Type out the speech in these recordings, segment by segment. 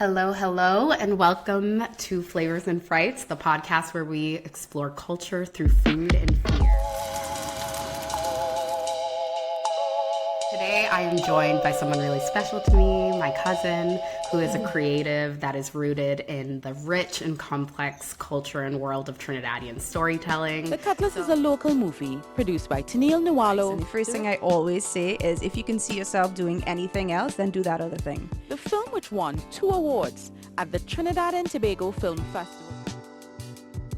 Hello, hello, and welcome to Flavors and Frights, the podcast where we explore culture through food and fear. Today, I am joined by someone really special to me, my cousin, who is a creative that is rooted in the rich and complex culture and world of Trinidadian storytelling. The Cutlass is a local movie produced by Teneille Newallo. And the first thing I always say is if you can see yourself doing anything else, then do that other thing. The film which won 2 awards at the Trinidad and Tobago Film Festival.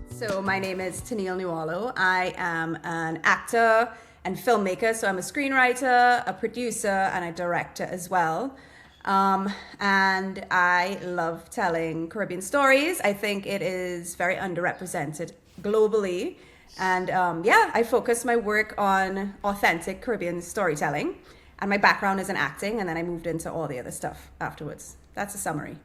So my name is Teneille Newallo. I am an actor and filmmaker. So I'm a screenwriter, a producer, and a director as well. And I love telling Caribbean stories. I think it is very underrepresented globally. And I focus my work on authentic Caribbean storytelling. And my background is in acting, and then I moved into all the other stuff afterwards. That's a summary.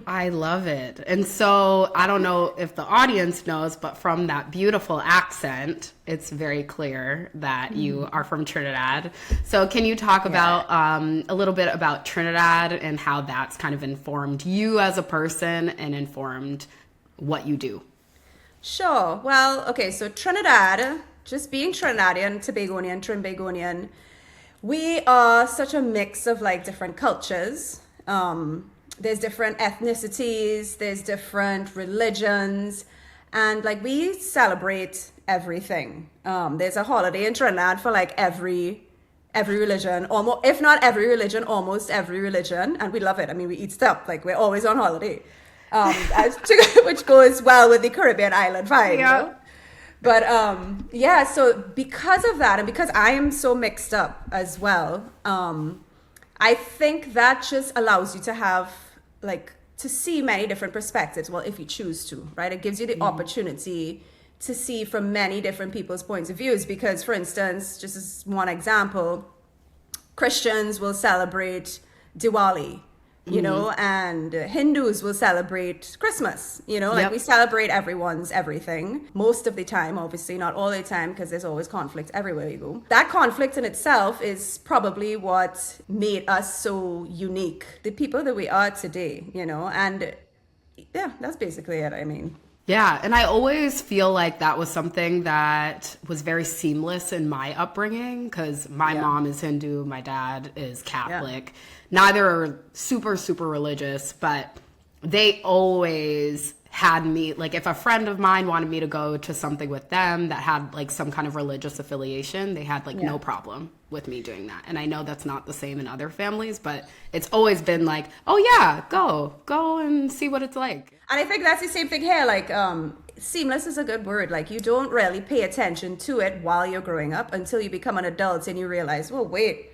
I love it. And so I don't know if the audience knows, but from that beautiful accent, it's very clear that you are from Trinidad. So can you talk about a little bit about Trinidad and how that's kind of informed you as a person and informed what you do? Sure. Well, okay, so Trinidad, just being Trinidadian, Tobagonian, Trinbagonian, we are such a mix of like different cultures. There's different ethnicities, there's different religions, and like we celebrate everything. There's a holiday in Trinidad for like every religion, almost, if not every religion, almost every religion, and we love it. I mean, we eat stuff, like we're always on holiday, which goes well with the Caribbean island vibe. Yeah. You know? But so because of that, and because I am so mixed up as well, I think that just allows you to have, like, to see many different perspectives. Well, if you choose to, right? It gives you the opportunity to see from many different people's points of views. Because, for instance, just as one example, Christians will celebrate Diwali, you know, and Hindus will celebrate Christmas, you know, like we celebrate everyone's everything most of the time, obviously not all the time, because there's always conflict everywhere you go. That conflict in itself is probably what made us so unique, the people that we are today, you know, and yeah, that's basically it. I mean, Yeah, and I always feel like that was something that was very seamless in my upbringing because my mom is Hindu, my dad is Catholic. Neither are super, super religious, but they always had me, like if a friend of mine wanted me to go to something with them that had like some kind of religious affiliation, they had like no problem with me doing that. And I know that's not the same in other families, but it's always been like, oh yeah, go and see what it's like. And I think that's the same thing here. Like, seamless is a good word. Like, you don't really pay attention to it while you're growing up until you become an adult and you realize, well, wait,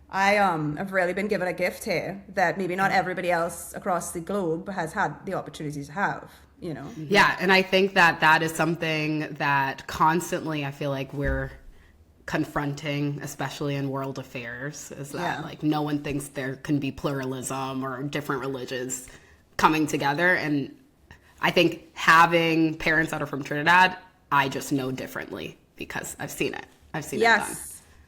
I have really been given a gift here that maybe not everybody else across the globe has had the opportunity to have, you know? Yeah, and I think that that is something that constantly I feel like we're confronting, especially in world affairs, is that like no one thinks there can be pluralism or different religions coming together. And I think having parents that are from Trinidad, I just know differently because I've seen it. I've seen it done.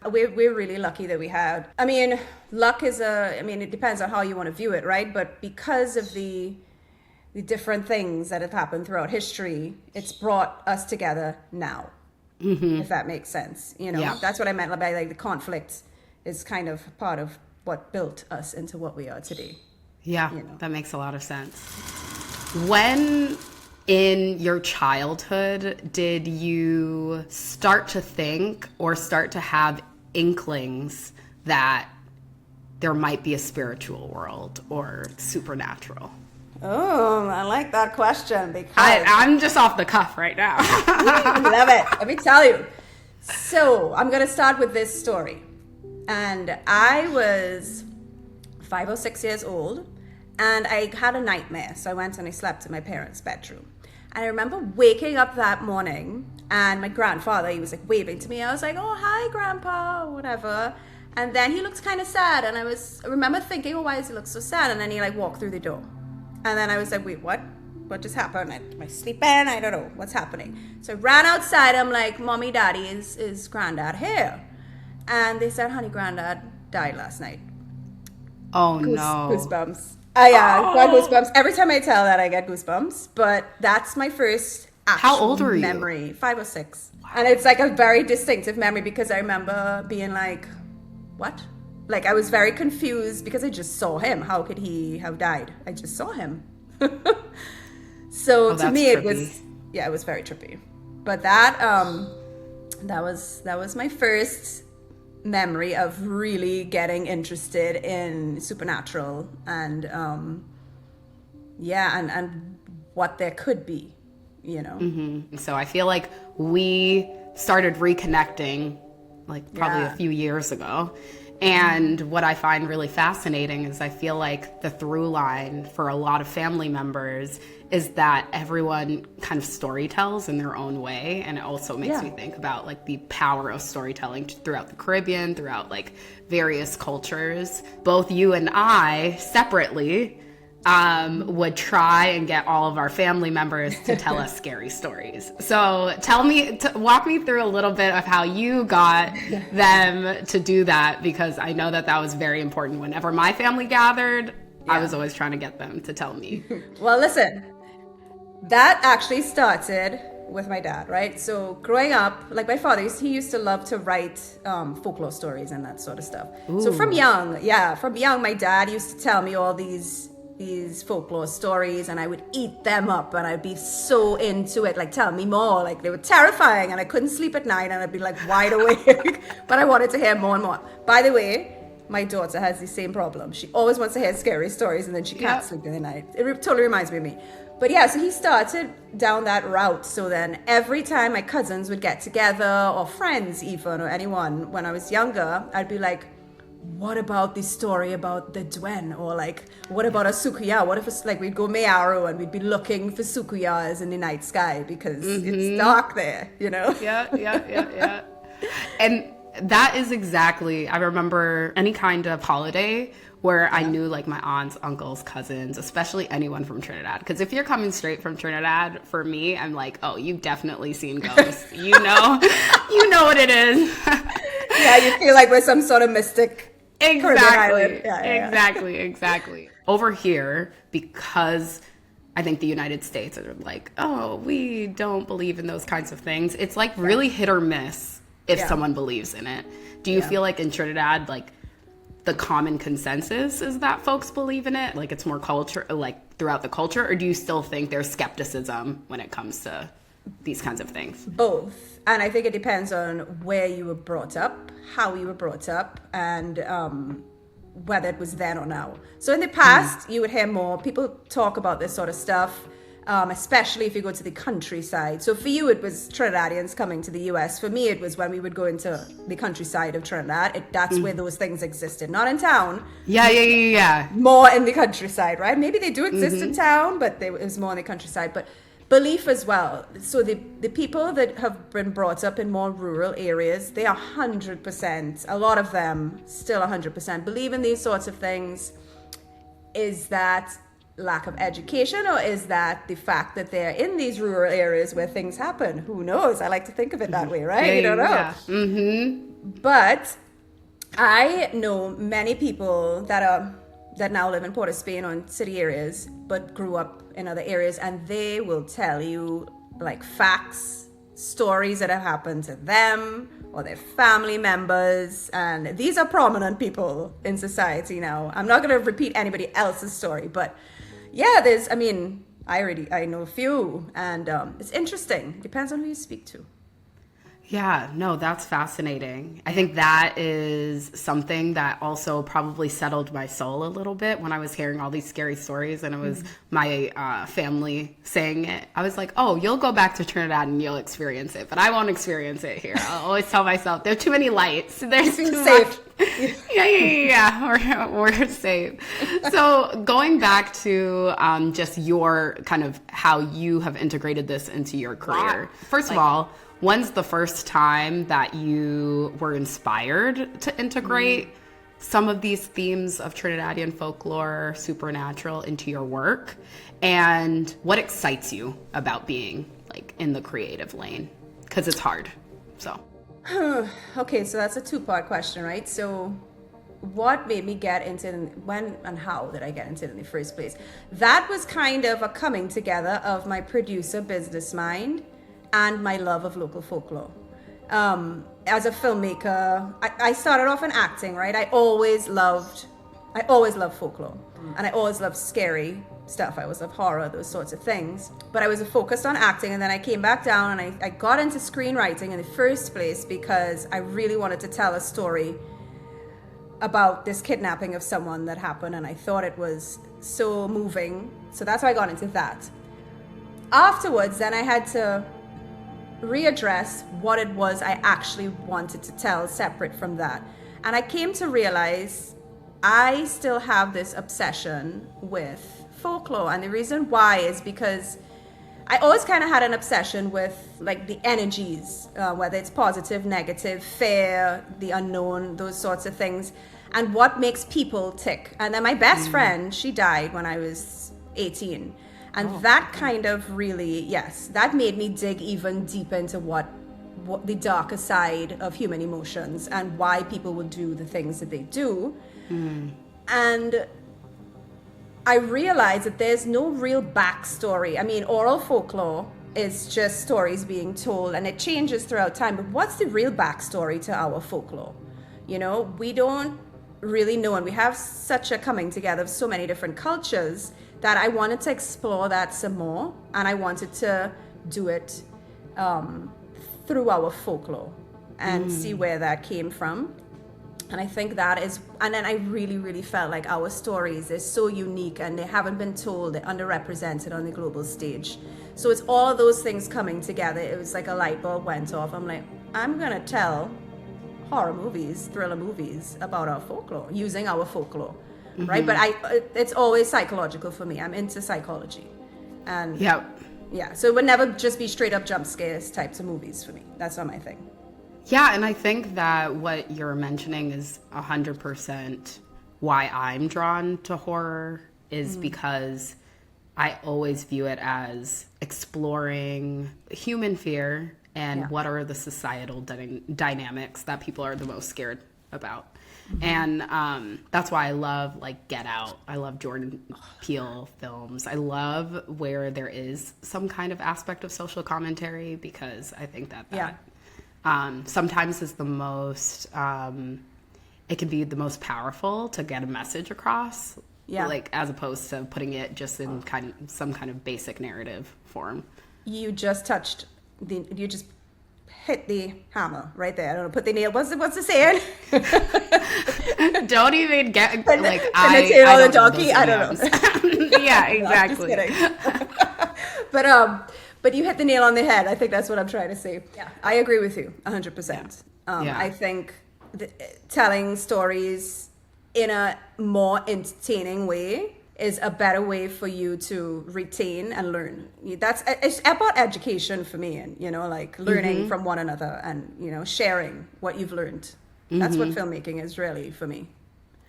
We're really lucky that we had. I mean, luck is it depends on how you want to view it, right? But because of the different things that have happened throughout history, it's brought us together now, if that makes sense. You know, that's what I meant by like the conflict is kind of part of what built us into what we are today. Yeah, you know? That makes a lot of sense. When in your childhood did you start to think or start to have inklings that there might be a spiritual world or supernatural? Oh, I like that question because I'm just off the cuff right now. Love it. Let me tell you. So I'm going to start with this story. And I was 5 or 6 years old and I had a nightmare. So I went and I slept in my parents' bedroom. And I remember waking up that morning and my grandfather, he was like waving to me. I was like, oh, hi, Grandpa, or whatever. And then he looked kind of sad. And I remember thinking, oh, why does he look so sad? And then he like walked through the door. And then I was like, wait, what? What just happened? Am I sleeping? I don't know. What's happening? So I ran outside. I'm like, Mommy, Daddy, is Granddad here? And they said, honey, Granddad died last night. Oh, no. Goosebumps. I got goosebumps. Every time I tell that, I get goosebumps. But that's my first actual How old were you? memory, 5 or 6. Wow. And it's like a very distinctive memory because I remember being like, what? Like I was very confused because I just saw him. How could he have died? I just saw him. So to me, trippy. it was very trippy. But that was my first memory of really getting interested in supernatural and and what there could be, you know. Mm-hmm. So I feel like we started reconnecting like probably a few years ago. And what I find really fascinating is I feel like the through line for a lot of family members is that everyone kind of storytells in their own way. And it also makes me think about like the power of storytelling throughout the Caribbean, throughout like various cultures. Both you and I separately would try and get all of our family members to tell us scary stories. So walk me through a little bit of how you got them to do that, because I know that was very important. Whenever my family gathered, I was always trying to get them to tell me. Well, listen, that actually started with my dad, right? So growing up, like my father, he used to love to write folklore stories and that sort of stuff. Ooh. So from young, my dad used to tell me all these folklore stories, and I would eat them up, and I'd be so into it, like, tell me more. Like, they were terrifying, and I couldn't sleep at night, and I'd be like wide awake, but I wanted to hear more and more. By the way, my daughter has the same problem. She always wants to hear scary stories, and then she can't sleep in the night. It totally reminds me of me. But yeah, so he started down that route. So then every time my cousins would get together, or friends even, or anyone, when I was younger, I'd be like, what about this story about the Dwen? Or like, what about a soucouyant? What if it's like we'd go Mayaro and we'd be looking for soucouyants in the night sky because it's dark there, you know? Yeah. And that is exactly, I remember any kind of holiday where I knew like my aunts, uncles, cousins, especially anyone from Trinidad. Because if you're coming straight from Trinidad, for me, I'm like, oh, you've definitely seen ghosts. you know what it is. Yeah, you feel like we're some sort of mystic. Exactly. Exactly. Over here, because I think the United States are like, oh, we don't believe in those kinds of things. It's like really hit or miss if someone believes in it. Do you feel like in Trinidad, like the common consensus is that folks believe in it? Like it's more culture, like throughout the culture, or do you still think there's skepticism when it comes to these kinds of things? Both. And I think it depends on where you were brought up, how you were brought up, and whether it was then or now. So in the past, you would hear more people talk about this sort of stuff, especially if you go to the countryside. So for you, it was Trinidadians coming to the US. For me, it was when we would go into the countryside of Trinidad. That's where those things existed. Not in town. Yeah. More in the countryside, right? Maybe they do exist in town, but it was more in the countryside. But belief as well. So the people that have been brought up in more rural areas, they are 100%, a lot of them still 100% believe in these sorts of things. Is that lack of education, or is that the fact that they're in these rural areas where things happen? Who knows? I like to think of it that way, right? You don't know. But I know many people that now live in Port of Spain or in city areas, but grew up in other areas, and they will tell you like facts, stories that have happened to them or their family members, and these are prominent people in society now. I'm not going to repeat anybody else's story, but yeah, I know a few, and it's interesting. It depends on who you speak to. Yeah, no, that's fascinating. I think that is something that also probably settled my soul a little bit when I was hearing all these scary stories, and it was my family saying it. I was like, oh, you'll go back to Trinidad and you'll experience it, but I won't experience it here. I'll always tell myself, there are too many lights. There's too safe. Yeah. We're safe. So going back to just your kind of how you have integrated this into your career. First of all, when's the first time that you were inspired to integrate some of these themes of Trinidadian folklore, supernatural into your work? And what excites you about being like in the creative lane? Because it's hard. So. Okay, so that's a two-part question, right? So what made me get into it, when and how did I get into it in the first place? That was kind of a coming together of my producer business mind and my love of local folklore. As a filmmaker, I started off in acting, right? I always loved folklore, and I always loved scary stuff. I always loved horror, those sorts of things. But I was focused on acting, and then I came back down and I got into screenwriting in the first place because I really wanted to tell a story about this kidnapping of someone that happened, and I thought it was so moving. So that's why I got into that. Afterwards, then I had to readdress what it was I actually wanted to tell separate from that. And I came to realize I still have this obsession with folklore. And the reason why is because I always kind of had an obsession with like the energies, whether it's positive, negative, fear, the unknown, those sorts of things, and what makes people tick. And then my best friend, she died when I was 18. And that kind of really, yes, that made me dig even deeper into what the darker side of human emotions and why people would do the things that they do. And I realized that there's no real backstory. I mean, oral folklore is just stories being told, and it changes throughout time. But what's the real backstory to our folklore? You know, we don't really know, and we have such a coming together of so many different cultures that I wanted to explore that some more, and I wanted to do it through our folklore and see where that came from. And I think that is, and then I really, really felt like our stories are so unique and they haven't been told, they're underrepresented on the global stage. So it's all of those things coming together. It was like a light bulb went off. I'm like, I'm gonna tell horror movies, thriller movies about our folklore, using our folklore, right? But it's always psychological for me. I'm into psychology. And yeah, so it would never just be straight up jump scares types of movies for me. That's not my thing. Yeah, and I think that what you're mentioning is 100% why I'm drawn to horror is because I always view it as exploring human fear and what are the societal dynamics that people are the most scared about. And that's why I love like Get Out. I love Jordan Peele films. I love where there is some kind of aspect of social commentary because I think that sometimes is the most, it can be the most powerful to get a message across, like as opposed to putting it just in some kind of basic narrative form. You just you just hit the hammer right there. I don't know, put the nail. What's the saying? Don't even get like I don't know the I don't know. Yeah, exactly. No, just kidding. But you hit the nail on the head. I think that's what I'm trying to say. Yeah, I agree with you 100%. I think telling stories in a more entertaining way is a better way for you to retain and learn. It's about education for me, and like learning from one another and sharing what you've learned. That's what filmmaking is really for me.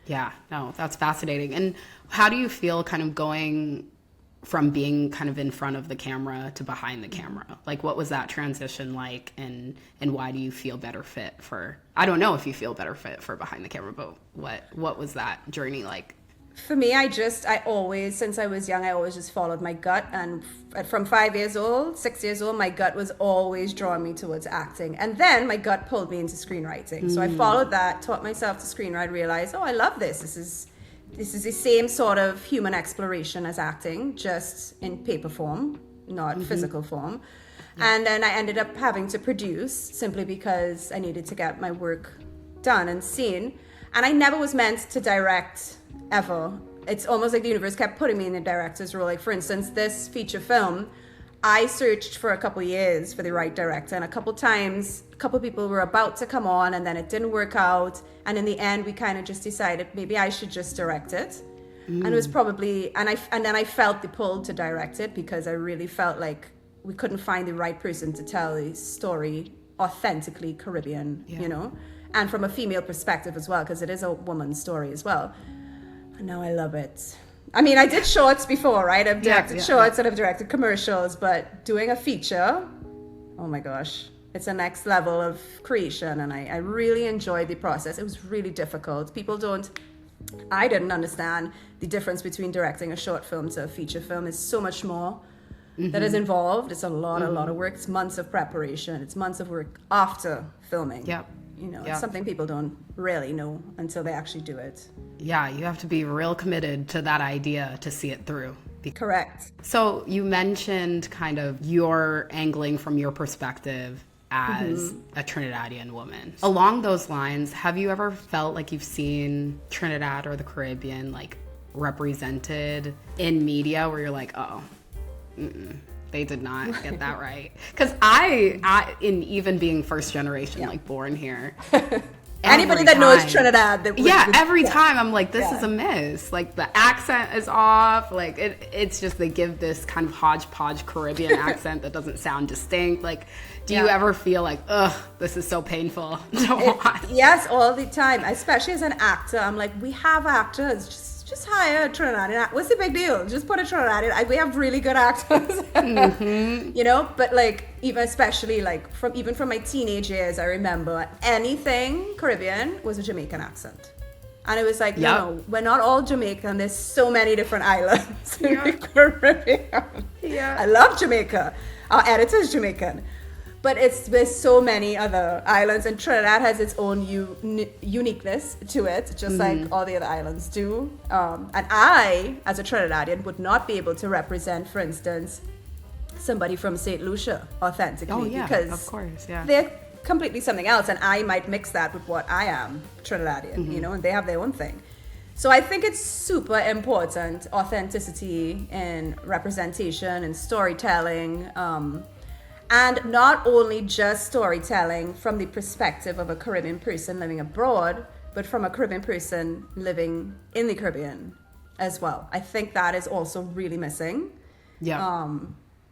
Yeah, no, that's fascinating. And how do you feel kind of going from being kind of in front of the camera to behind the camera? Like, what was that transition like, and why do you feel better fit for, I don't know if you feel better fit for behind the camera, but what was that journey like? For me, I always, since I was young, I always just followed my gut. And from 6 years old, my gut was always drawing me towards acting. And then my gut pulled me into screenwriting. So I followed that, taught myself to screenwrite, realized, I love this. This is the same sort of human exploration as acting, just in paper form, not physical form. Yeah. And then I ended up having to produce simply because I needed to get my work done and seen. And I never was meant to direct ever. It's almost like the universe kept putting me in the director's role. Like, for instance, this feature film, I searched for a couple years for the right director, and a couple times, a couple people were about to come on, and then it didn't work out. And in the end, we kind of just decided maybe I should just direct it. And it was probably, and then I felt the pull to direct it because I really felt like we couldn't find the right person to tell the story authentically Caribbean, and from a female perspective as well, because it is a woman's story as well. And now I love it. I mean, I did shorts before, right? I've directed shorts and I've directed commercials, but doing a feature, oh my gosh, It's a next level of creation, and I really enjoyed the process. It was really difficult. I didn't understand the difference between directing a short film to a feature film. It's so much more that is involved. It's a lot of work. It's months of preparation. It's months of work after filming. Yep. It's something people don't really know until they actually do it. Yeah, you have to be real committed to that idea to see it through. Correct. So you mentioned kind of your angling from your perspective as a Trinidadian woman. Along those lines, have you ever felt like you've seen Trinidad or the Caribbean like represented in media where you're like, oh, they did not get that right? Because I, in even being first generation, like born here, anybody that knows Trinidad, every time I'm like, this is a miss. Like the accent is off. Like it's just they give this kind of hodgepodge Caribbean accent that doesn't sound distinct. Like, do you ever feel like, ugh, this is so painful to watch? Yes, all the time. Especially as an actor, I'm like, we have actors. Just hire a Trinidadian. What's the big deal? Just put a Trinidadian. We have really good actors, But like, especially like from my teenage years, I remember anything Caribbean was a Jamaican accent, and it was like, no, we're not all Jamaican. There's so many different islands in the Caribbean. Yeah, I love Jamaica. Our editor's Jamaican. But there's so many other islands, and Trinidad has its own uniqueness to it, just like all the other islands do. And I, as a Trinidadian, would not be able to represent, for instance, somebody from St. Lucia authentically, because of course, they're completely something else, and I might mix that with what I am, Trinidadian, and they have their own thing. So I think it's super important, authenticity and representation and storytelling. And not only just storytelling from the perspective of a Caribbean person living abroad, but from a Caribbean person living in the Caribbean as well. I think that is also really missing. Yeah.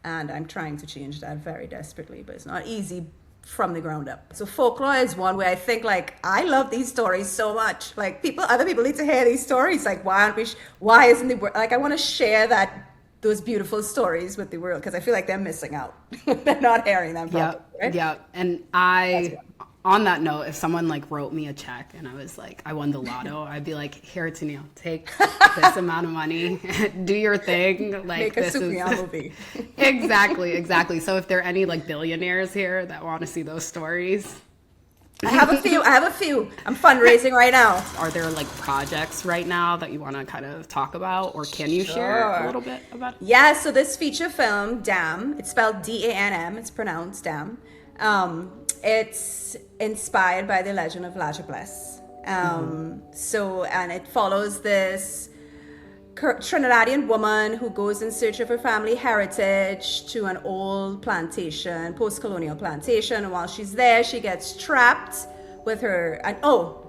And I'm trying to change that very desperately, but it's not easy from the ground up. So folklore is one where I think, like, I love these stories so much. Like, other people need to hear these stories. Like, why isn't the world, like, I want to share those beautiful stories with the world, because I feel like they're missing out. They're not hearing them properly, right? Yeah. And on that note, if someone like wrote me a check and I was like, I won the lotto, I'd be like, here, Teneille, take this amount of money, do your thing. Like, make a soucouyant movie. Exactly. So if there are any like billionaires here that want to see those stories, I have a few. I'm fundraising right now. Are there like projects right now that you want to kind of talk about, or can you share a little bit about it? Yeah, so this feature film, DANM, it's spelled DANM, it's pronounced DAM. It's inspired by the legend of Diablesse. And it follows this Trinidadian woman who goes in search of her family heritage to an old plantation, post-colonial plantation, and while she's there, she gets trapped with her. And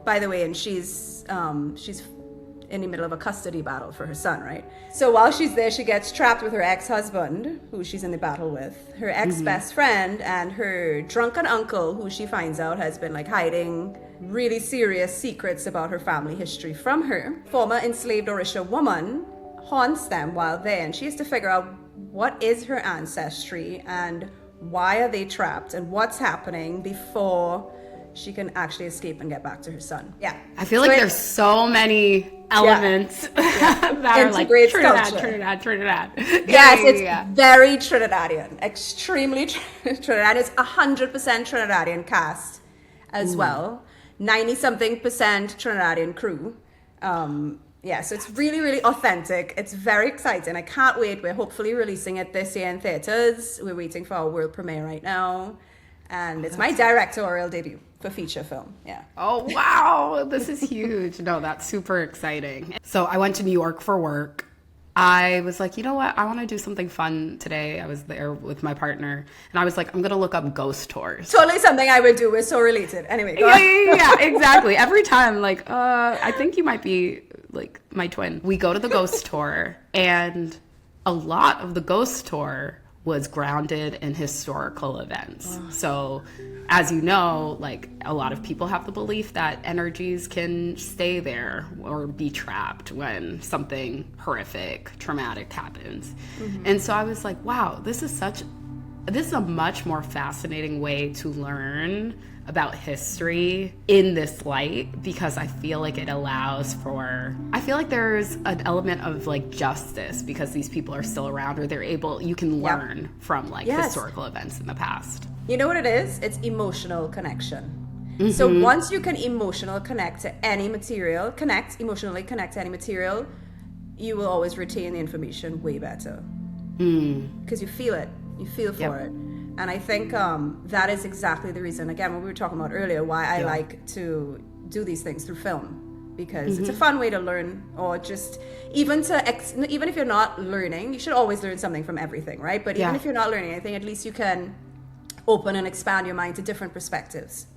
by the way, and she's in the middle of a custody battle for her son, right? So while she's there, she gets trapped with her ex-husband, who she's in the battle with, her ex-best friend, and her drunken uncle, who she finds out has been like hiding really serious secrets about her family history from her. Former enslaved Orisha woman haunts them while there, and she has to figure out what is her ancestry and why are they trapped and what's happening before she can actually escape and get back to her son. Yeah. I feel like there's so many elements that are like Trinidad. Yes, it's very Trinidadian, extremely Trinidadian. It's 100% Trinidadian cast as well. 90-something% Trinidadian crew. So it's really, really authentic. It's very exciting. I can't wait. We're hopefully releasing it this year in theaters. We're waiting for our world premiere right now. And it's my directorial debut for feature film. Yeah. Oh, wow. This is huge. No, that's super exciting. So I went to New York for work. I was like, you know what? I want to do something fun today. I was there with my partner, and I was like, I'm going to look up ghost tours. Totally something I would do. We're so related. Anyway, go on. Yeah, exactly. Every time, like, I think you might be like my twin. We go to the ghost tour, and a lot of the ghost tour was grounded in historical events. So, as you know, like, a lot of people have the belief that energies can stay there or be trapped when something horrific, traumatic happens. And so I was like, wow, this is such this is a much more fascinating way to learn about history in this light, because I feel like it allows for, I feel like there's an element of like justice because these people are still around, or they're able, you can learn from like historical events in the past. You know what it is? It's emotional connection. So once you can emotionally connect to any material, you will always retain the information way better. Because you feel it. You feel for it. And I think that is exactly the reason, again, what we were talking about earlier, why I like to do these things through film. Because it's a fun way to learn, or just even if you're not learning, you should always learn something from everything, right? But even if you're not learning anything, at least you can open and expand your mind to different perspectives.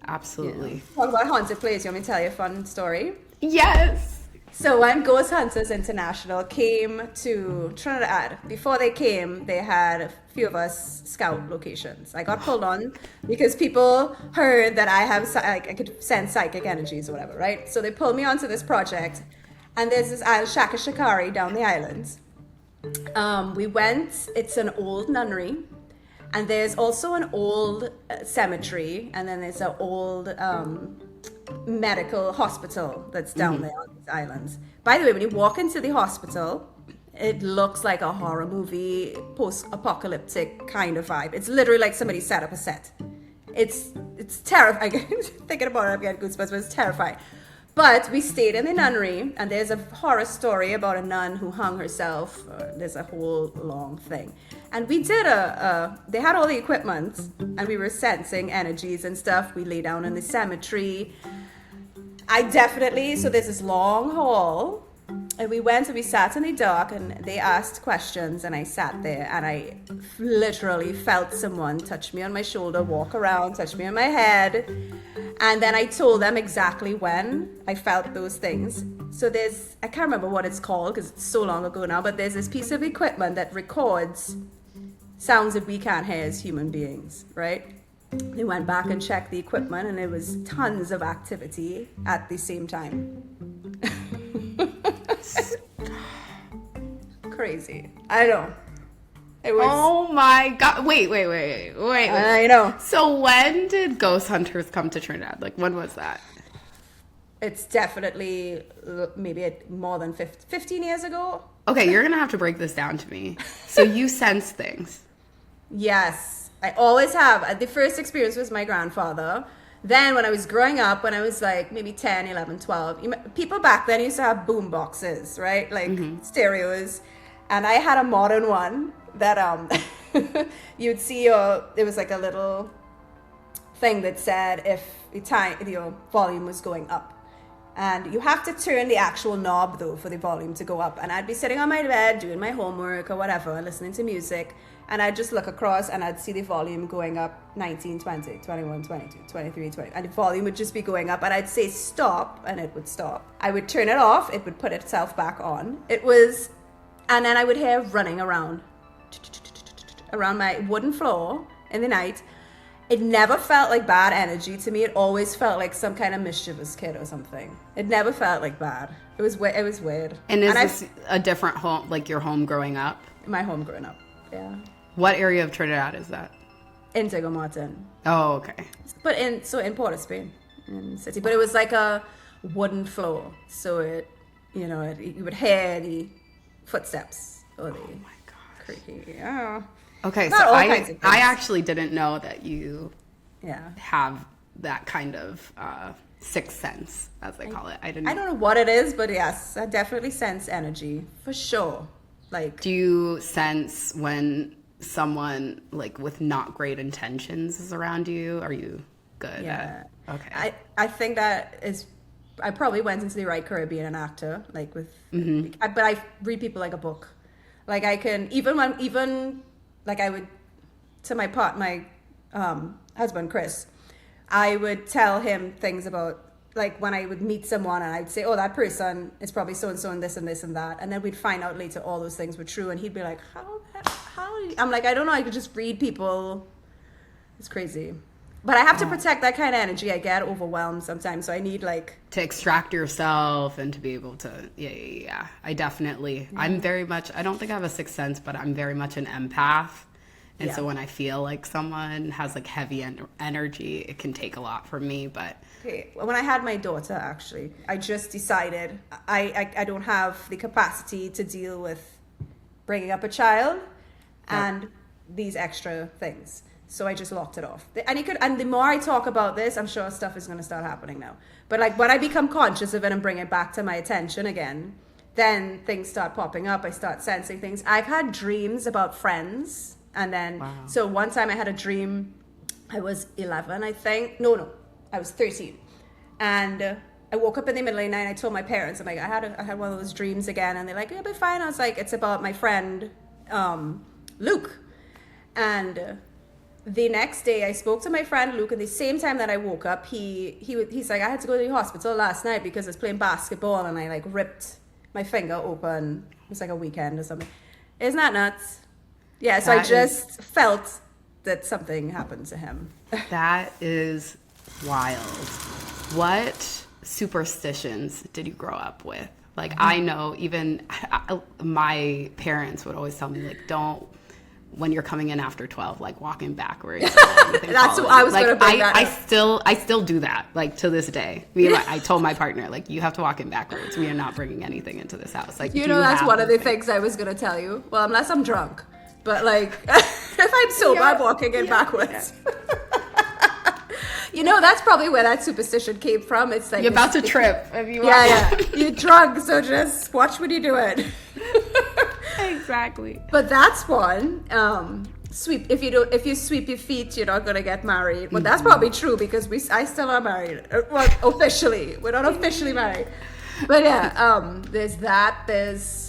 Absolutely. Talk about haunted place. You want me to tell you a fun story? Yes. So when Ghost Hunters International came to Trinidad, before they came, they had a few of us scout locations. I got pulled on because people heard that I could sense psychic energies or whatever, right? So they pulled me onto this project, and there's this island, Chacachacare, down the island. We went. It's an old nunnery, and there's also an old cemetery, and then there's an old medical hospital that's down there on these islands. By the way, when you walk into the hospital, it looks like a horror movie, post-apocalyptic kind of vibe. It's literally like somebody set up a set. It's terrifying. Thinking about it, I'm getting goosebumps, but it's terrifying. But we stayed in the nunnery, and there's a horror story about a nun who hung herself. There's a whole long thing. And we did they had all the equipment, and we were sensing energies and stuff. We lay down in the cemetery. So there's this long hall, and we went and we sat in the dark, and they asked questions, and I sat there, and I literally felt someone touch me on my shoulder, walk around, touch me on my head. And then I told them exactly when I felt those things. So I can't remember what it's called because it's so long ago now, but there's this piece of equipment that records sounds that we can't hear as human beings, right? They went back and checked the equipment, and there was tons of activity at the same time. Crazy. I know. It was. Oh my God. Wait. I know. So when did Ghost Hunters come to Trinidad? Like, when was that? It's definitely maybe more than 15 years ago. Okay, you're going to have to break this down to me. So you sense things. Yes, I always have. The first experience was my grandfather. Then when I was growing up, when I was like maybe 10, 11, 12, people back then used to have boom boxes, right? Like stereos. And I had a modern one that you'd see there was like a little thing that said if your volume was going up. And you have to turn the actual knob, though, for the volume to go up. And I'd be sitting on my bed doing my homework or whatever, listening to music. And I'd just look across and I'd see the volume going up 19, 20, 21, 22, 23, 20. And the volume would just be going up. And I'd say stop, and it would stop. I would turn it off. It would put itself back on. And then I would hear running around my wooden floor in the night. It never felt like bad energy to me. It always felt like some kind of mischievous kid or something. It never felt like bad. It was weird. And is this a different home, like your home growing up? My home growing up, yeah. What area of Trinidad is that? In Diego Martin. Oh, okay. But in Port of Spain, in the city. But it was like a wooden floor. So you would hear the footsteps or the creaky. Yeah. Okay, so I actually didn't know that you have that kind of sixth sense, as they call it. I don't know what it is, but yes, I definitely sense energy for sure. Like, do you sense when someone like with not great intentions is around you? Are you good? Yeah. Okay. I think that is. I probably went into the right career being an actor, like with. But I read people like a book. Like I can like I would, to my husband, Chris, I would tell him things about, like when I would meet someone and I'd say, oh, that person is probably so-and-so and this and this and that. And then we'd find out later all those things were true. And he'd be like, how? I'm like, I don't know. I could just read people. It's crazy. But I have to protect that kind of energy. I get overwhelmed sometimes. So I need to extract yourself and to be able to, I definitely, I'm very much, I don't think I have a sixth sense, but I'm very much an empath. And so when I feel like someone has like heavy energy, it can take a lot from me. But okay, when I had my daughter, actually, I just decided I don't have the capacity to deal with bringing up a child and these extra things. So I just locked it off. And the more I talk about this, I'm sure stuff is going to start happening now. But like when I become conscious of it and bring it back to my attention again, then things start popping up. I start sensing things. I've had dreams about friends. And then, so one time I had a dream, I was 11, I think. No, I was 13. And I woke up in the middle of the night and I told my parents, I'm like, I had one of those dreams again. And they're like, yeah, but fine. I was like, it's about my friend, Luke. And the next day I spoke to my friend Luke, and the same time that I woke up, he's like, I had to go to the hospital last night because I was playing basketball and I like ripped my finger open. It was like a weekend or something. Isn't that nuts? Yeah, so I just felt that something happened to him. That is wild. What superstitions did you grow up with? Like, I know even my parents would always tell me, like, don't, when you're coming in after 12, like walking backwards. That's what I was going to bring that up. I still do that, like to this day. I told my partner, like, you have to walk in backwards. We are not bringing anything into this house. Like, that's one of the things I was going to tell you. Well, unless I'm drunk. But like, if I'm sober, I'm walking in backwards. Yeah. That's probably where that superstition came from. It's like you're about to trip. You're drunk, so just watch what you're doing. Exactly. But that's one. Sweep. If you sweep your feet, you're not gonna get married. Well, that's probably true because I still are married. Well, officially, we're not officially married. But yeah, there's that. There's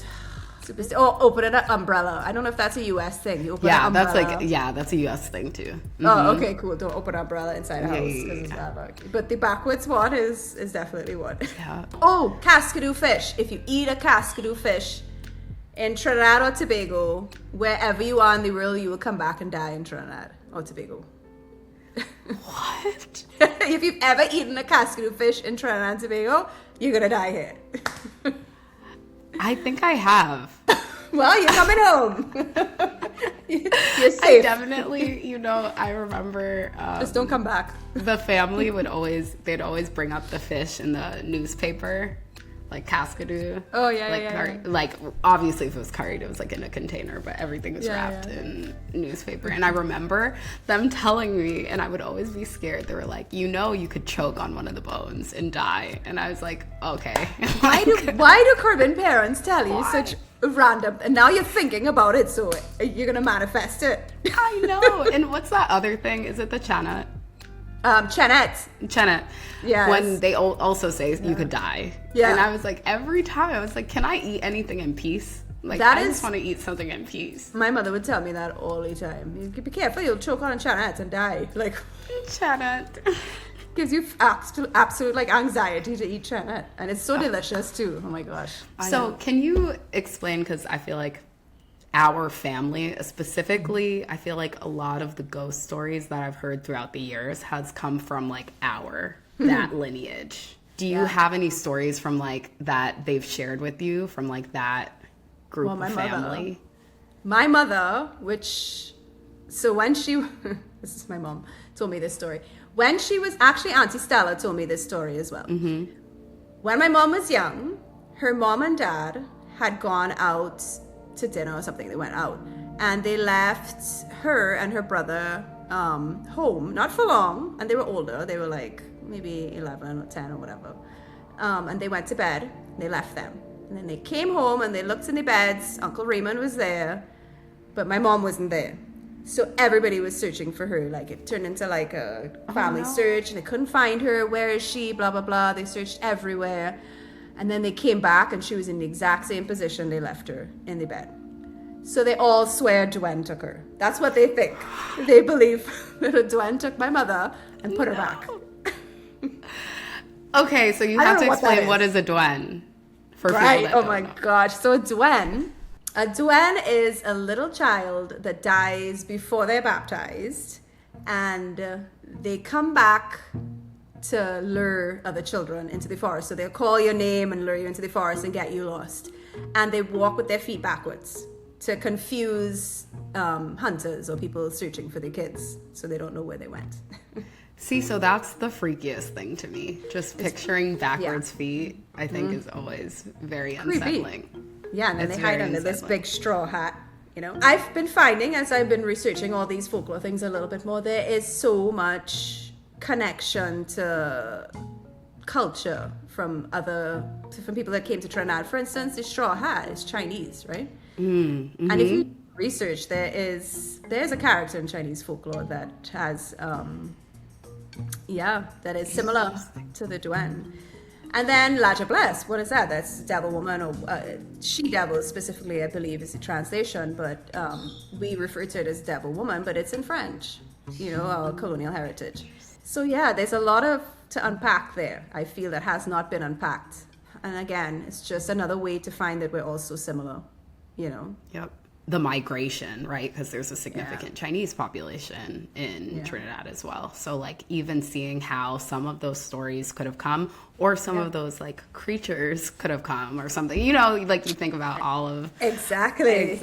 opening an umbrella. I don't know if that's a U.S. thing. You open an umbrella. That's a U.S. thing too. Mm-hmm. Oh, okay, cool. Don't open an umbrella inside a house because it's bad luck. But the backwards one is definitely one. Yeah. Oh, cascadoo fish. If you eat a cascadoo fish in Trinidad or Tobago, wherever you are in the world, you will come back and die in Trinidad or Tobago. What? If you've ever eaten a cascadoo fish in Trinidad and Tobago, you're gonna die here. I think I have. Well, you're coming home. You're safe. I definitely, I remember. Just don't come back. The family they'd always bring up the fish in the newspaper, like cascadoo. Oh, yeah. Like, obviously, if it was curried, it was like in a container, but everything was wrapped in newspaper. And I remember them telling me, and I would always be scared. They were like, you could choke on one of the bones and die. And I was like, okay. Why do Caribbean parents tell you such random, and now you're thinking about it, so you're gonna manifest it? I know. And what's that other thing? Is it the chanat? Chenet. Yeah. When they also say you could die. Yeah. And I was like, every time I was like, can I eat anything in peace? Like, I just want to eat something in peace. My mother would tell me that all the time. You be careful, you'll choke on a chenet and die. Like, chenet. Gives you absolute like anxiety to eat chenet. And it's so delicious too. Oh my gosh. So can you explain, because I feel like our family specifically, I feel like a lot of the ghost stories that I've heard throughout the years has come from like that lineage. Do you have any stories from like that they've shared with you from like that group of family? My mother, when she this is my mom told me this story. When she was actually, Auntie Stella told me this story as well. Mm-hmm. When my mom was young, her mom and dad had gone out to dinner or something. They went out and they left her and her brother home, not for long, and they were older. They were like maybe 11 or 10 or whatever, and they went to bed. They left them, and then they came home and they looked in the beds. Uncle Raymond was there, but my mom wasn't there. So everybody was searching for her. Like, it turned into like a family search, and they couldn't find her. Where is she? Blah blah blah. They searched everywhere. And then they came back and she was in the exact same position they left her, in the bed. So they all swear Dwen took her. That's what they think. They believe that Dwen took my mother and put her back. Okay, so you have to explain what is a Dwen for people that don't know. Gosh. So a Dwen is a little child that dies before they're baptized, and they come back to lure other children into the forest. So they'll call your name and lure you into the forest and get you lost. And they walk with their feet backwards. to confuse hunters or people searching for their kids so they don't know where they went. See, so that's the freakiest thing to me. Just picturing backwards feet, I think, is always very unsettling. Yeah, and then It's they hide very under this unsettling. big straw hat, you know. I've been finding, as I've been researching all these folklore things a little bit more, there is so much connection to culture from people that came to Trinidad. For instance, the straw hat is Chinese, right? And if you research, there's a character in Chinese folklore that has that is similar to the Dwen. And then La Diablesse, what is that? That's devil woman, or she-devil specifically, I believe, is the translation, but we refer to it as devil woman, but it's in French, you know, our colonial heritage. So yeah, there's a lot to unpack there, I feel, that has not been unpacked. And again, it's just another way to find that we're all so similar, you know? Yep. The migration, right? Because there's a significant Chinese population in Trinidad as well. So like even seeing how some of those stories could have come, or some of those like creatures could have come or something, you know, like you think about all of... Exactly.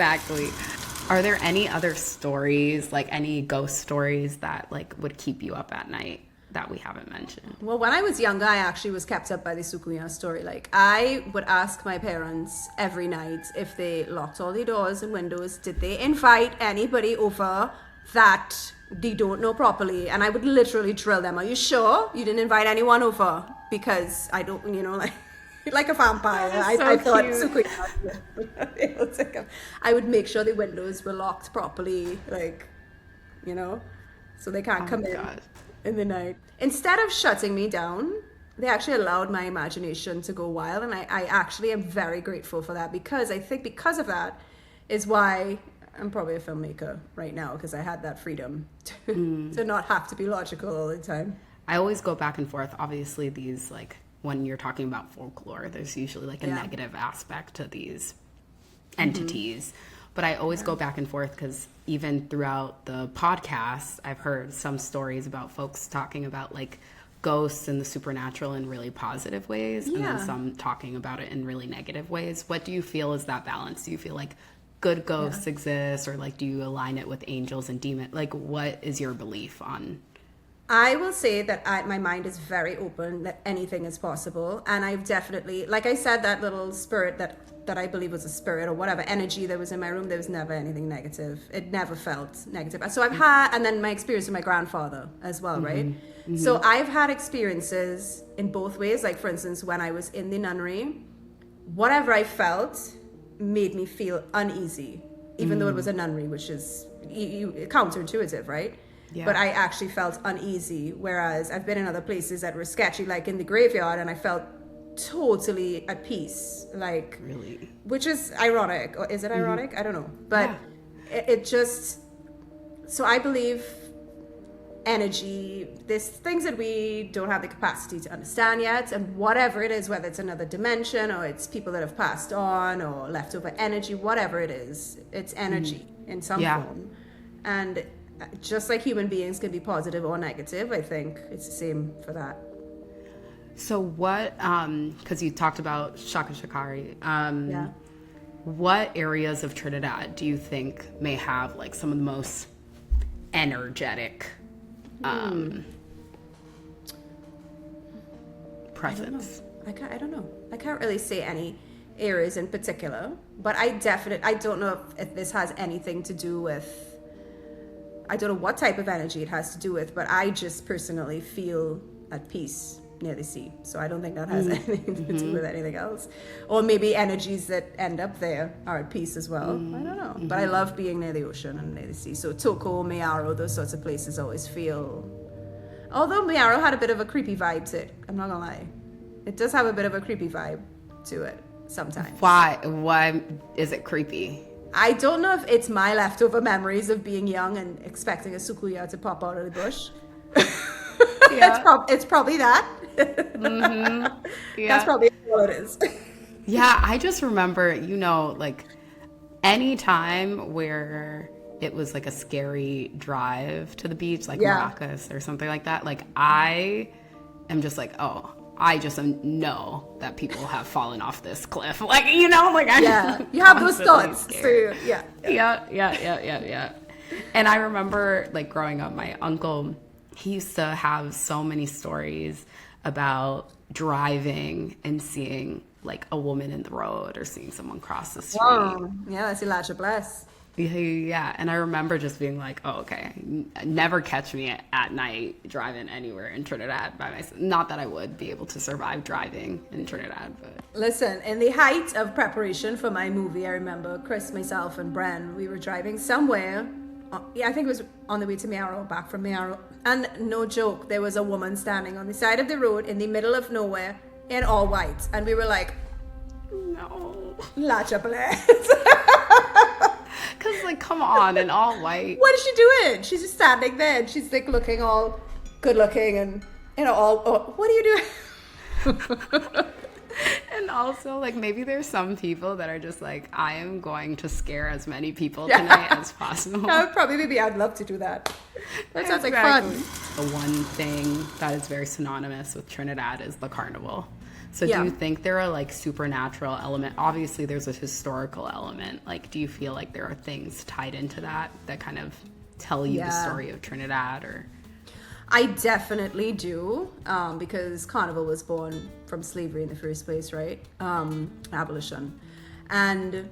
Are there any other stories, like any ghost stories that like would keep you up at night that we haven't mentioned? Well, when I was younger, I actually was kept up by the soucouyant story. Like, I would ask my parents every night if they locked all the doors and windows, did they invite anybody over that they don't know properly? And I would literally drill them. Are you sure you didn't invite anyone over? Because I don't, you know, like a vampire. I thought soucouyant would be able to come. I would make sure the windows were locked properly, like, you know, so they can't come in the night. Instead of shutting me down, they actually allowed my imagination to go wild, and I actually am very grateful for that, because I think because of that is why I'm probably a filmmaker right now, because I had that freedom to not have to be logical all the time. I always go back and forth. Obviously, these, like, when you're talking about folklore, there's usually like a negative aspect to these entities. But I always go back and forth, because even throughout the podcast, I've heard some stories about folks talking about like ghosts and the supernatural in really positive ways, and then some talking about it in really negative ways. What do you feel is that balance? Do you feel like good ghosts exist, or like do you align it with angels and demons? Like, what is your belief on? I will say that my mind is very open, that anything is possible. And I've definitely, like I said, that little spirit that I believe was a spirit or whatever energy that was in my room, there was never anything negative. It never felt negative. So I've had, and then my experience with my grandfather as well, right? So I've had experiences in both ways. Like, for instance, when I was in the nunnery, whatever I felt made me feel uneasy, even though it was a nunnery, which is counterintuitive, right? Yeah. But I actually felt uneasy, whereas I've been in other places that were sketchy, like in the graveyard, and I felt totally at peace. Like, really? Which is ironic. Or is it ironic? I don't know. But it just... So I believe energy, there's things that we don't have the capacity to understand yet, and whatever it is, whether it's another dimension or it's people that have passed on or leftover energy, whatever it is, it's energy in some form. And just like human beings can be positive or negative, I think it's the same for that. So what, because you talked about Chacachacare, what areas of Trinidad do you think may have like some of the most energetic presence? I don't know. I can't really say any areas in particular, but I don't know if this has anything to do with, I don't know what type of energy it has to do with, but I just personally feel at peace near the sea. So I don't think that has anything to do with anything else. Or maybe energies that end up there are at peace as well. I don't know. But I love being near the ocean and near the sea. So Toko, Mayaro, those sorts of places always feel... Although Mayaro had a bit of a creepy vibe to it, I'm not gonna lie. It does have a bit of a creepy vibe to it sometimes. Why is it creepy? I don't know if it's my leftover memories of being young and expecting a soucouyant to pop out of the bush. It's probably that. That's probably all it is. Yeah, I just remember, like any time where it was like a scary drive to the beach, like Maracas or something like that, like I am just like, oh, I just know that people have fallen off this cliff. Like, you know, like you have those thoughts. So, yeah. And I remember, like, growing up, my uncle, he used to have so many stories about driving and seeing, like, a woman in the road or seeing someone cross the street. Wow. Yeah, that's Diablesse. Yeah, and I remember just being like, oh, okay, never catch me at night driving anywhere in Trinidad by myself. Not that I would be able to survive driving in Trinidad, but... Listen, in the height of preparation for my movie, I remember Chris, myself, and Bren, we were driving somewhere. I think it was on the way to Miaro, back from Miaro. And no joke, there was a woman standing on the side of the road in the middle of nowhere in all white. And we were like, no. La Diablesse. Because, like, come on, in all white. What is she doing? She's just standing there and she's, like, looking all good looking and, you know, all what are you doing? And also, like, maybe there's some people that are just like, I am going to scare as many people tonight as possible. That would probably maybe I'd love to do that. That sounds like fun. The one thing that is very synonymous with Trinidad is the Carnival. So do you think there are, like, supernatural element? Obviously, there's a historical element. Like, do you feel like there are things tied into that kind of tell you the story of Trinidad? Or I definitely do, because Carnival was born from slavery in the first place, right? Abolition. And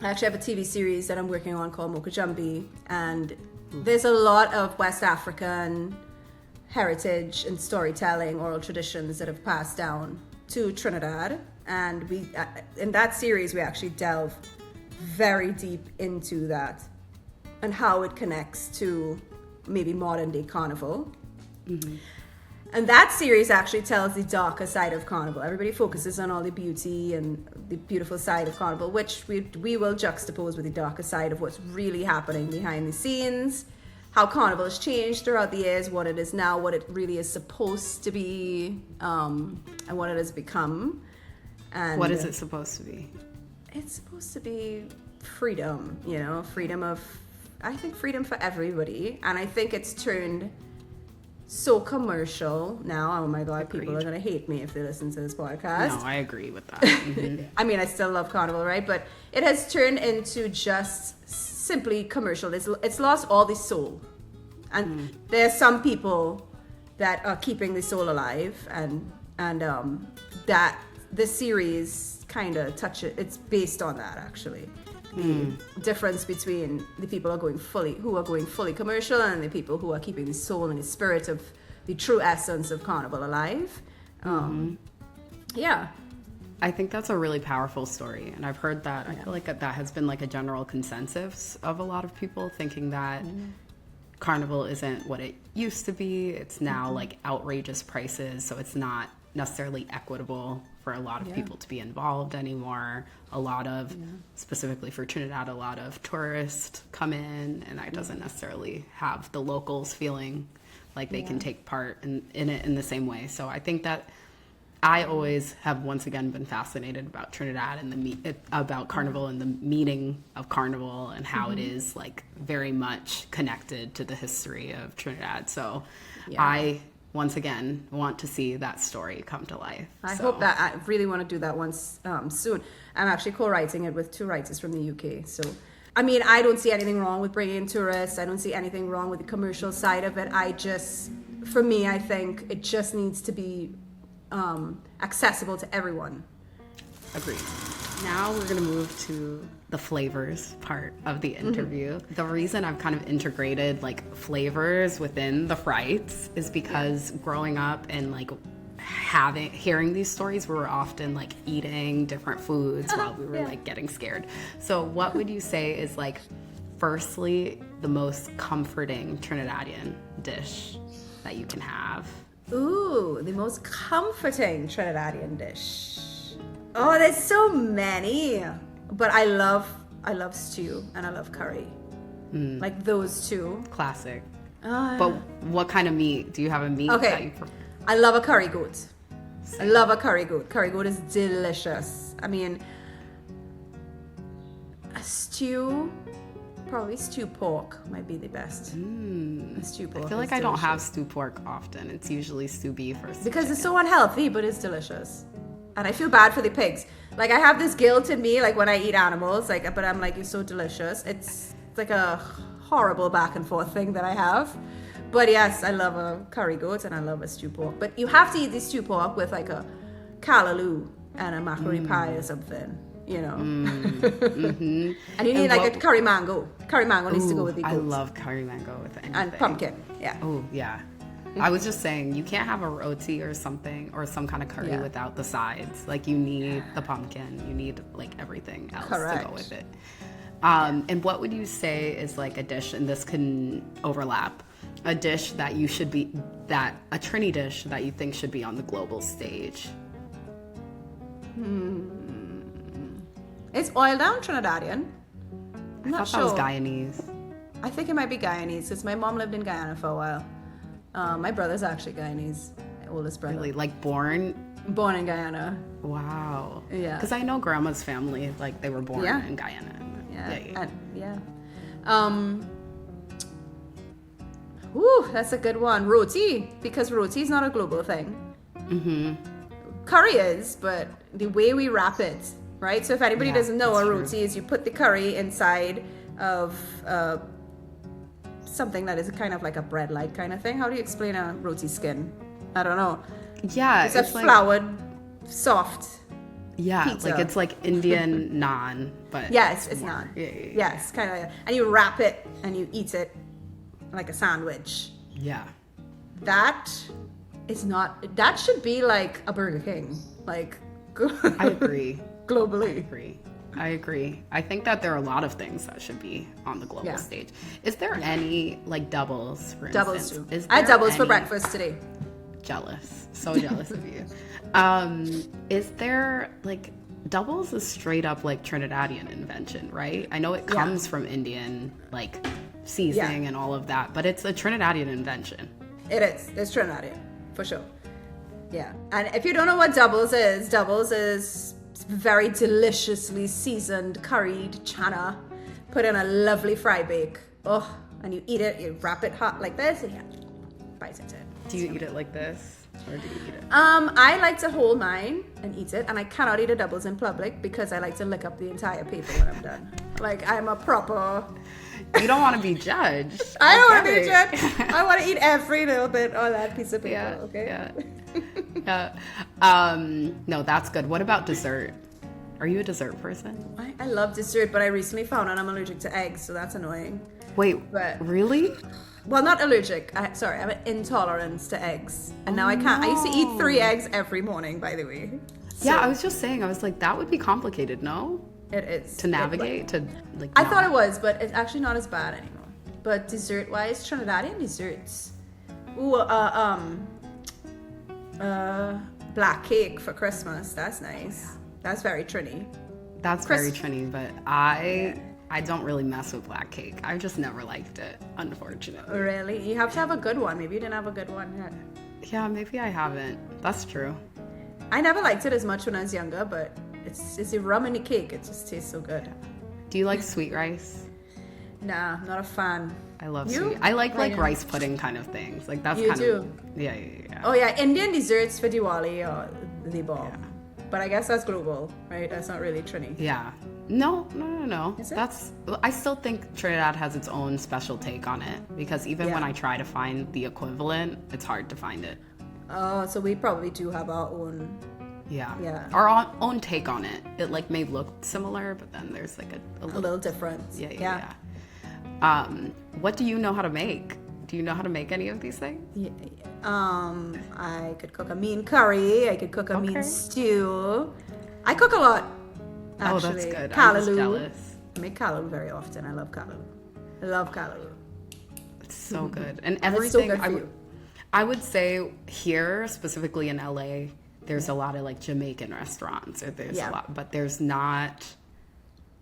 I actually have a TV series that I'm working on called Mokajumbi, and there's a lot of West African heritage and storytelling, oral traditions that have passed down to Trinidad. And we, in that series, we actually delve very deep into that and how it connects to maybe modern day Carnival. Mm-hmm. And that series actually tells the darker side of Carnival. Everybody focuses on all the beauty and the beautiful side of Carnival, which we will juxtapose with the darker side of what's really happening behind the scenes, how Carnival has changed throughout the years, what it is now, what it really is supposed to be, and what it has become. And what is it supposed to be? It's supposed to be freedom, you know, freedom for everybody. And I think it's turned so commercial now. Oh my God, Agreed. People are going to hate me if they listen to this podcast. No, I agree with that. Mm-hmm. I mean, I still love Carnival, right? But it has turned into just simply commercial. It's lost all the soul. And there are some people that are keeping the soul alive, and that the series kind of it's based on that, actually. The difference between the people who are going fully commercial and the people who are keeping the soul and the spirit of the true essence of Carnival alive. Yeah. I think that's a really powerful story, and I've heard that. I feel like that has been like a general consensus of a lot of people thinking that Carnival isn't what it used to be. It's now like outrageous prices, so it's not necessarily equitable for a lot of people to be involved anymore. A lot of, specifically for Trinidad, a lot of tourists come in, and that doesn't necessarily have the locals feeling like they can take part in it in the same way. So I think that I always have once again been fascinated about Trinidad and about Carnival and the meaning of Carnival and how it is like very much connected to the history of Trinidad. So I once again want to see that story come to life. I hope that I really want to do that once soon. I'm actually co-writing it with two writers from the UK. So, I mean, I don't see anything wrong with bringing in tourists. I don't see anything wrong with the commercial side of it. For me, I think it just needs to be accessible to everyone. Agreed. Now we're going to move to the flavors part of the interview. The reason I've kind of integrated like flavors within the Frights is because growing up and like hearing these stories, we were often like eating different foods while we were like getting scared. So what would you say is like, firstly, the most comforting Trinidadian dish that you can have? Ooh, the most comforting Trinidadian dish. Oh, there's so many. But I love stew and I love curry. Like those two. Classic. But what kind of meat? Do you have a meat that you prefer? I love a curry goat. I love a curry goat. Curry goat is delicious. I mean, a stew Probably stewed pork might be the best. Stewed pork. I feel like I don't have stew pork often. It's usually stew beef or because it's so unhealthy, but it's delicious. And I feel bad for the pigs. Like I have this guilt in me, like when I eat animals, like, but I'm like, you're so delicious. It's like a horrible back and forth thing that I have. But yes, I love a curry goat and I love a stew pork. But you have to eat the stew pork with like a callaloo and a macaroni pie or something, you know. And you need like a curry mango. Curry mango needs to go with the goat. I love curry mango with anything. And pumpkin, yeah. Oh, yeah. I was just saying, you can't have a roti or something, or some kind of curry without the sides. Like, you need the pumpkin. You need, like, everything else to go with it. And what would you say is, like, a dish, and this can overlap, a dish that you should be, a Trini dish that you think should be on the global stage? It's oiled down Trinidadian. I'm not sure. I thought that was Guyanese. I think it might be Guyanese, because my mom lived in Guyana for a while. My brother's actually Guyanese, my oldest brother. Really? Like born in Guyana. Wow. Yeah. Because I know grandma's family, like they were born in Guyana. That's a good one. Roti, because roti is not a global thing. Curry is, but the way we wrap it, right? So if anybody doesn't know what roti is, you put the curry inside of something that is kind of like a bread-like kind of thing. How do you explain a roti skin? I don't know. Yeah, it's a floured, soft pizza. Like it's like Indian naan, but yes, it's naan. Yes, kind of. And you wrap it and you eat it like a sandwich. Yeah. That is not. That should be like a Burger King. Like. I agree. Globally. I agree. I think that there are a lot of things that should be on the global stage. Is there any, like, doubles, for instance? Doubles, too. I had doubles for breakfast today. Jealous. So jealous of you. Is there, like, doubles is straight up, like, Trinidadian invention, right? I know it comes from Indian, like, seasoning and all of that, but it's a Trinidadian invention. It is. It's Trinidadian, for sure. Yeah. And if you don't know what doubles is very deliciously seasoned curried chana put in a lovely fry bake. And you eat it, you wrap it hot like this, and you bite into it. Do you eat it like this, or do you eat it? I like to hold mine and eat it, and I cannot eat a doubles in public because I like to lick up the entire paper when I'm done. Like, I'm a proper. You don't want to be judged. I don't want to be judged. I want to eat every little bit on that piece of paper. Okay. No, that's good. What about dessert? Are you a dessert person? I love dessert, but I recently found out I'm allergic to eggs, so that's annoying. Wait, really? Well, not allergic. I have an intolerance to eggs. And now I can't. I used to eat 3 eggs every morning, by the way. So, I was just saying, I was like, that would be complicated, no? It is. To navigate, I thought it was, but it's actually not as bad anymore. But dessert-wise, Trinidadian desserts. Ooh, black cake for Christmas. That's nice. That's very Trini. That's very Trini, but I don't really mess with black cake. I've just never liked it, unfortunately. Really? You have to have a good one. Maybe you didn't have a good one yet. Yeah, maybe I haven't. That's true. I never liked it as much when I was younger, but it's the rum in the cake. It just tastes so good. Do you like sweet rice? Nah, I'm not a fan. I love sweet. I like rice pudding kind of things. Like that's you kind do? of yeah. Oh yeah, Indian desserts for Diwali are the bomb. Yeah. But I guess that's global, right? That's not really Trini. Yeah. No. Is it? I still think Trinidad has its own special take on it because even when I try to find the equivalent, it's hard to find it. Oh, so we probably do have our own. Yeah. Our own take on it. It like may look similar, but then there's like a little difference. Yeah. What do you know how to make? Do you know how to make any of these things? Yeah. I could cook a mean curry. I could cook a mean stew. I cook a lot. Actually. Oh, that's good. Callaloo. I'm just jealous. I make callaloo very often. I love callaloo. It's so good. And everything. It's so good for you. I would say here, specifically in LA, there's a lot of like Jamaican restaurants, or there's a lot, but there's not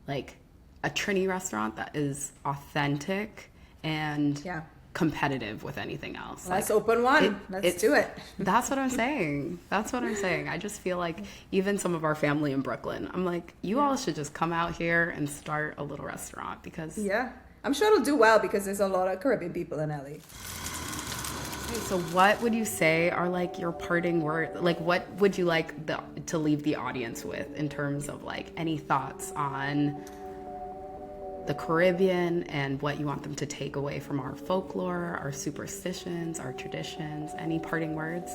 like a Trini restaurant that is authentic and competitive with anything else. Let's open one. Let's do it. That's what I'm saying. I just feel like even some of our family in Brooklyn, I'm like, you all should just come out here and start a little restaurant because... Yeah. I'm sure it'll do well because there's a lot of Caribbean people in LA. Okay, so what would you say are like your parting words? Like, what would you like to leave the audience with in terms of like any thoughts on the Caribbean and what you want them to take away from our folklore, our superstitions, our traditions? Any parting words?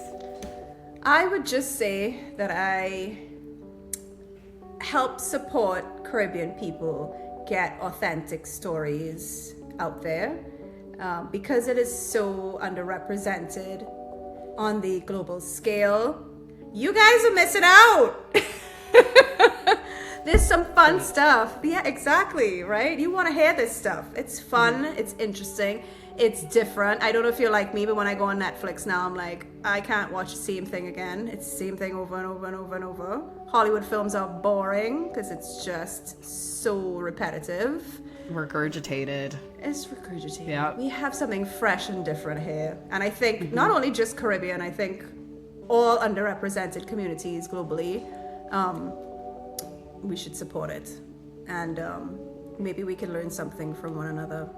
I would just say that I help support Caribbean people get authentic stories out there because it is so underrepresented on the global scale. You guys are missing out. There's some fun stuff. Yeah, exactly, right? You want to hear this stuff. It's fun. It's interesting. It's different. I don't know if you're like me, but when I go on Netflix now, I'm like, I can't watch the same thing again. It's the same thing over and over and over and over. Hollywood films are boring because it's just so repetitive. Regurgitated. It's regurgitated. Yeah. We have something fresh and different here. And I think not only just Caribbean, I think all underrepresented communities globally, we should support it, and maybe we can learn something from one another.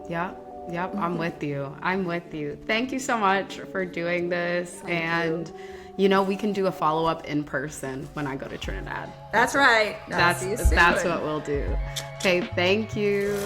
Yep, I'm with you. Thank you so much for doing this. Thank you. We can do a follow-up in person when I go to Trinidad. That's right. That's what we'll do. Okay, thank you.